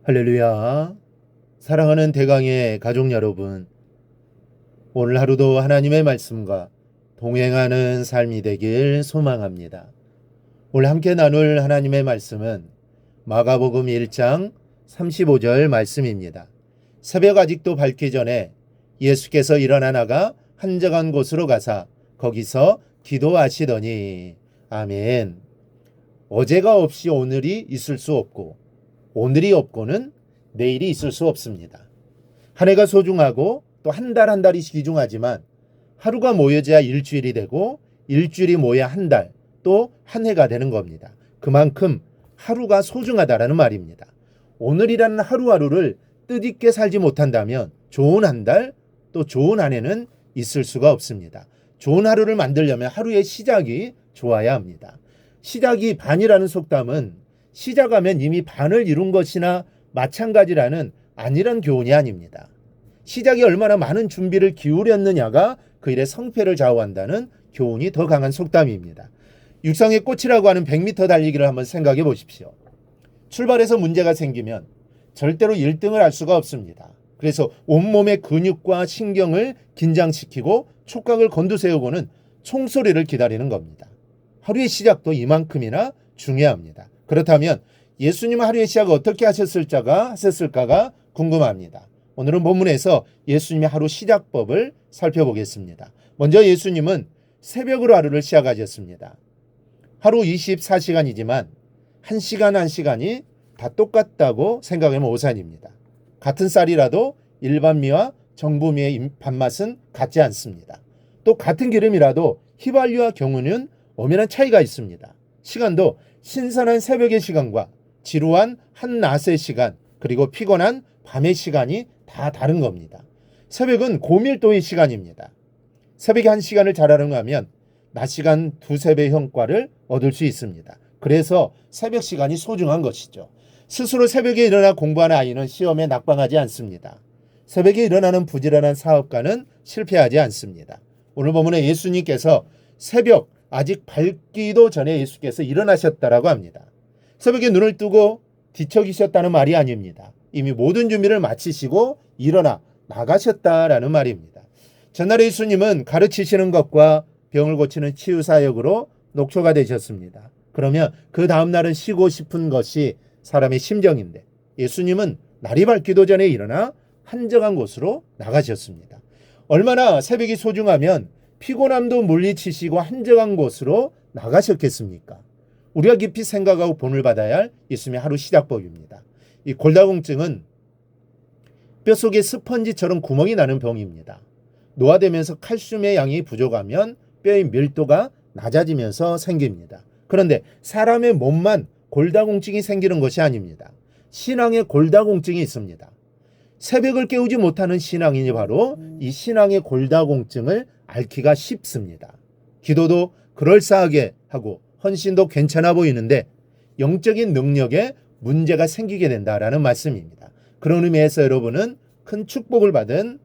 할렐루야. 사랑하는 대강의 가족 여러분, 오늘 하루도 하나님의 말씀과 동행하는 삶이 되길 소망합니다. 오늘 함께 나눌 하나님의 말씀은 마가복음 1장 35절 말씀입니다. 새벽 아직도 밝기 전에 예수께서 일어나 나가 한적한 곳으로 가사 거기서 기도하시더니. 아멘. 어제가 없이 오늘이 있을 수 없고 오늘이 없고는 내일이 있을 수 없습니다. 한 해가 소중하고 또 한 달 한 달이 귀중하지만 하루가 모여져야 일주일이 되고 일주일이 모여 한 달, 또 한 해가 되는 겁니다. 그만큼 하루가 소중하다라는 말입니다. 오늘이라는 하루하루를 뜻있게 살지 못한다면 좋은 한 달, 또 좋은 한 해는 있을 수가 없습니다. 좋은 하루를 만들려면 하루의 시작이 좋아야 합니다. 시작이 반이라는 속담은 시작하면 이미 반을 이룬 것이나 마찬가지라는 안일한 교훈이 아닙니다. 시작이 얼마나 많은 준비를 기울였느냐가 그 일의 성패를 좌우한다는 교훈이 더 강한 속담입니다. 육상의 꽃이라고 하는 100m 달리기를 한번 생각해 보십시오. 출발해서 문제가 생기면 절대로 1등을 할 수가 없습니다. 그래서 온몸의 근육과 신경을 긴장시키고 촉각을 곤두세우고는 총소리를 기다리는 겁니다. 하루의 시작도 이만큼이나 중요합니다. 그렇다면 예수님은 하루의 시작을 어떻게 하셨을까가 궁금합니다. 오늘은 본문에서 예수님의 하루 시작법을 살펴보겠습니다. 먼저 예수님은 새벽으로 하루를 시작하셨습니다. 하루 24시간이지만 한 시간 한 시간이 다 똑같다고 생각하면 오산입니다. 같은 쌀이라도 일반 미와 정부미의 밥맛은 같지 않습니다. 또 같은 기름이라도 휘발유와 경유는 엄연한 차이가 있습니다. 시간도 신선한 새벽의 시간과 지루한 한낮의 시간, 그리고 피곤한 밤의 시간이 다 다른 겁니다. 새벽은 고밀도의 시간입니다. 새벽에 한 시간을 잘 활용하면 낮 시간 두세 배 효과를 얻을 수 있습니다. 그래서 새벽 시간이 소중한 것이죠. 스스로 새벽에 일어나 공부하는 아이는 시험에 낙방하지 않습니다. 새벽에 일어나는 부지런한 사업가는 실패하지 않습니다. 오늘 본문에 예수님께서 새벽 아직 밝기도 전에 예수께서 일어나셨다라고 합니다. 새벽에 눈을 뜨고 뒤척이셨다는 말이 아닙니다. 이미 모든 준비를 마치시고 일어나 나가셨다라는 말입니다. 전날에 예수님은 가르치시는 것과 병을 고치는 치유사역으로 녹초가 되셨습니다. 그러면 그 다음날은 쉬고 싶은 것이 사람의 심정인데 예수님은 날이 밝기도 전에 일어나 한적한 곳으로 나가셨습니다. 얼마나 새벽이 소중하면 피곤함도 물리치시고 한적한 곳으로 나가셨겠습니까? 우리가 깊이 생각하고 본을 받아야 할 예수님의 하루 시작법입니다. 이 골다공증은 뼛속에 스펀지처럼 구멍이 나는 병입니다. 노화되면서 칼슘의 양이 부족하면 뼈의 밀도가 낮아지면서 생깁니다. 그런데 사람의 몸만 골다공증이 생기는 것이 아닙니다. 신앙에 골다공증이 있습니다. 새벽을 깨우지 못하는 신앙인이 바로 이 신앙의 골다공증을 앓기가 쉽습니다. 기도도 그럴싸하게 하고 헌신도 괜찮아 보이는데 영적인 능력에 문제가 생기게 된다라는 말씀입니다. 그런 의미에서 여러분은 큰 축복을 받은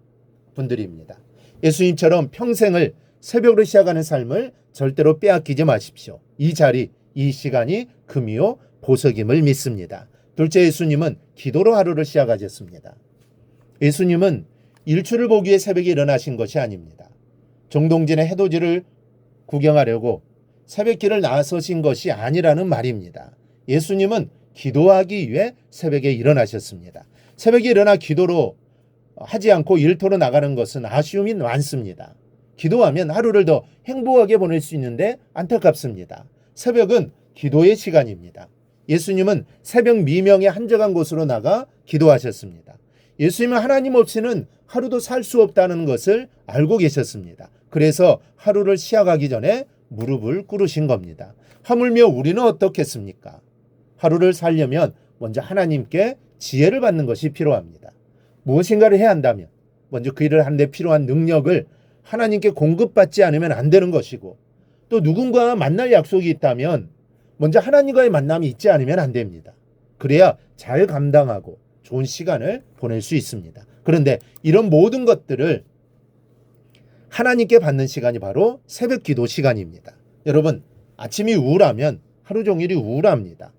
분들입니다. 예수님처럼 평생을 새벽으로 시작하는 삶을 절대로 빼앗기지 마십시오. 이 자리, 이 시간이 금이요 보석임을 믿습니다. 둘째, 예수님은 기도로 하루를 시작하셨습니다. 예수님은 일출을 보기 위해 새벽에 일어나신 것이 아닙니다. 정동진의 해돋이를 구경하려고 새벽길을 나서신 것이 아니라는 말입니다. 예수님은 기도하기 위해 새벽에 일어나셨습니다. 새벽에 일어나 기도로 하지 않고 일터로 나가는 것은 아쉬움이 많습니다. 기도하면 하루를 더 행복하게 보낼 수 있는데 안타깝습니다. 새벽은 기도의 시간입니다. 예수님은 새벽 미명의 한적한 곳으로 나가 기도하셨습니다. 예수님은 하나님 없이는 하루도 살 수 없다는 것을 알고 계셨습니다. 그래서 하루를 시작하기 전에 무릎을 꿇으신 겁니다. 하물며 우리는 어떻겠습니까? 하루를 살려면 먼저 하나님께 지혜를 받는 것이 필요합니다. 무엇인가를 해야 한다면 먼저 그 일을 하는데 필요한 능력을 하나님께 공급받지 않으면 안 되는 것이고, 또 누군가와 만날 약속이 있다면 먼저 하나님과의 만남이 있지 않으면 안 됩니다. 그래야 잘 감당하고 좋은 시간을 보낼 수 있습니다. 그런데 이런 모든 것들을 하나님께 받는 시간이 바로 새벽 기도 시간입니다. 여러분, 아침이 우울하면 하루 종일이 우울합니다.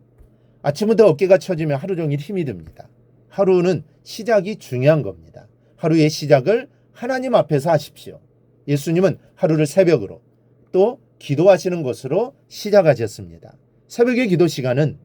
아침부터 어깨가 처지면 하루 종일 힘이 듭니다. 하루는 시작이 중요한 겁니다. 하루의 시작을 하나님 앞에서 하십시오. 예수님은 하루를 새벽으로 또 기도하시는 것으로 시작하셨습니다. 새벽의 기도 시간은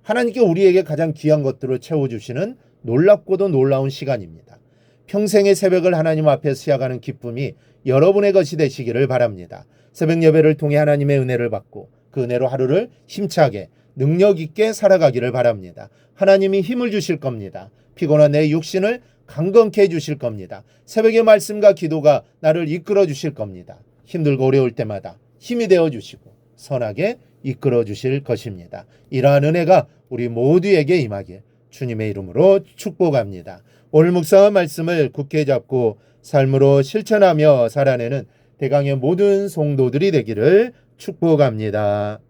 하나님께 우리에게 가장 귀한 것들을 채워주시는 놀랍고도 놀라운 시간입니다. 평생의 새벽을 하나님 앞에 시작하는 기쁨이 여러분의 것이 되시기를 바랍니다. 새벽 예배를 통해 하나님의 은혜를 받고 그 은혜로 하루를 힘차게 능력 있게 살아가기를 바랍니다. 하나님이 힘을 주실 겁니다. 피곤한 내 육신을 강건케 해주실 겁니다. 새벽의 말씀과 기도가 나를 이끌어 주실 겁니다. 힘들고 어려울 때마다 힘이 되어 주시고 선하게 이끌어 주실 것입니다. 이러한 은혜가 우리 모두에게 임하길 주님의 이름으로 축복합니다. 오늘 묵상한 말씀을 굳게 잡고 삶으로 실천하며 살아내는 대강의 모든 성도들이 되기를 축복합니다.